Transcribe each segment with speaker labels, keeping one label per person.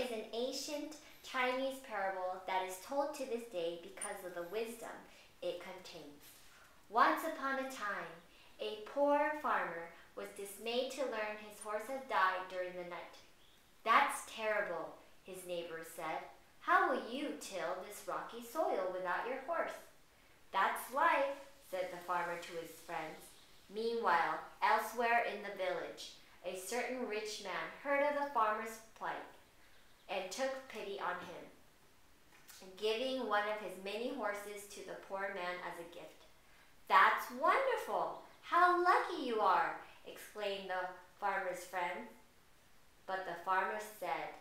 Speaker 1: is an ancient Chinese parable that is told to this day because of the wisdom it contains. Once upon a time, a poor farmer was dismayed to learn his horse had died during the night. "That's terrible," his neighbors said. "How will you till this rocky soil without your horse?" "That's life," said the farmer to his friends. Meanwhile, elsewhere in the village, a certain rich man heard of the farmer's plight and took pity on him, giving one of his many horses to the poor man as a gift. "That's wonderful! How lucky you are!" exclaimed the farmer's friend. But the farmer said,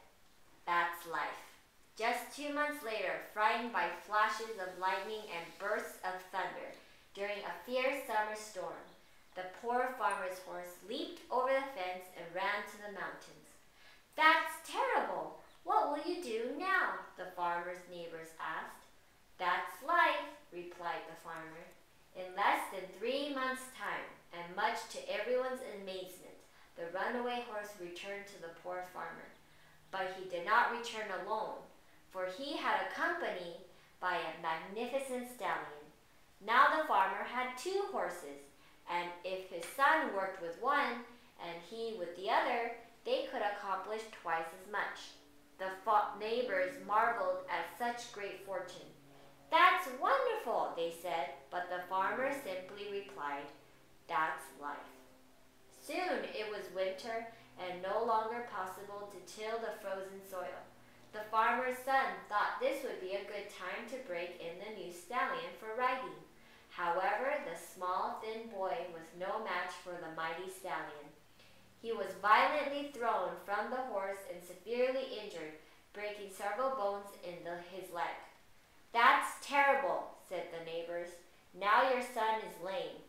Speaker 1: "That's life." Just 2 months later, frightened by flashes of lightning and bursts of thunder during a fierce summer storm, the poor farmer's horse leaped over the fence and ran to the mountains. "That's terrible! What will you do now?" the farmer's neighbors asked. "That's life," replied the farmer. In less than 3 months' time, and much to everyone's amazement, the runaway horse returned to the poor farmer. But he did not return alone, for he had accompanied by a magnificent stallion. Now the farmer had 2 horses, and if his son worked with one and he with the other, they could accomplish twice as much. The neighbors marveled at such great fortune. "That's wonderful," they said, but the farmer simply replied, "That's life." Soon it was winter and no longer possible to till the frozen soil. The farmer's son thought this would be a good time to break in the new stallion for riding. However, the small, thin boy was no match for the mighty stallion. He was violently thrown from the horse and severely injured, breaking several bones in his leg. "That's terrible," said the neighbors. "Now your son is lame."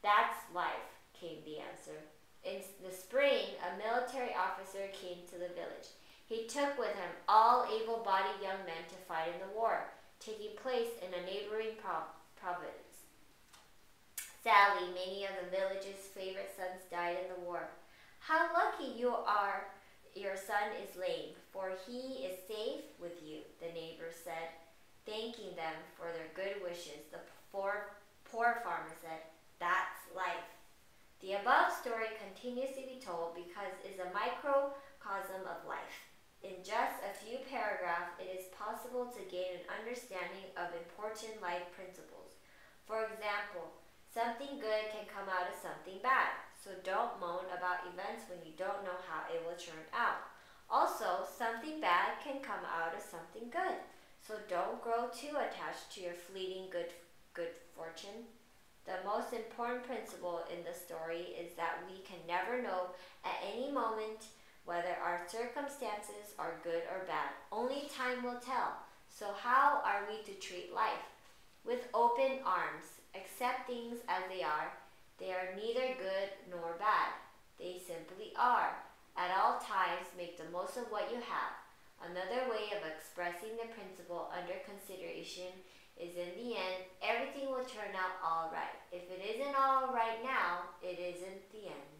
Speaker 1: "That's life," came the answer. In the spring, a military officer came to the village. He took with him all able-bodied young men to fight in the war, taking place in a neighboring province. Sadly, many of the village's favorite sons died in the war. "How lucky you are your son is lame, for he is safe with you," the neighbors said. Thanking them for their good wishes, the poor farmer said, "That's life." The above story continues to be told because it is a microcosm of life. In just a few paragraphs, it is possible to gain an understanding of important life principles. For example, something good can come out of something bad, so don't moan about events when you don't know how it will turn out. Also, something bad can come out of something good, so don't grow too attached to your fleeting good fortune. The most important principle in the story is that we can never know at any moment whether our circumstances are good or bad. Only time will tell. So how are we to treat life? With open arms, accept things as they are. They are neither good nor bad. They simply are. At all times, make the most of what you have. Another way of expressing the principle under consideration is in the end, everything will turn out all right. If it isn't all right now, it isn't the end.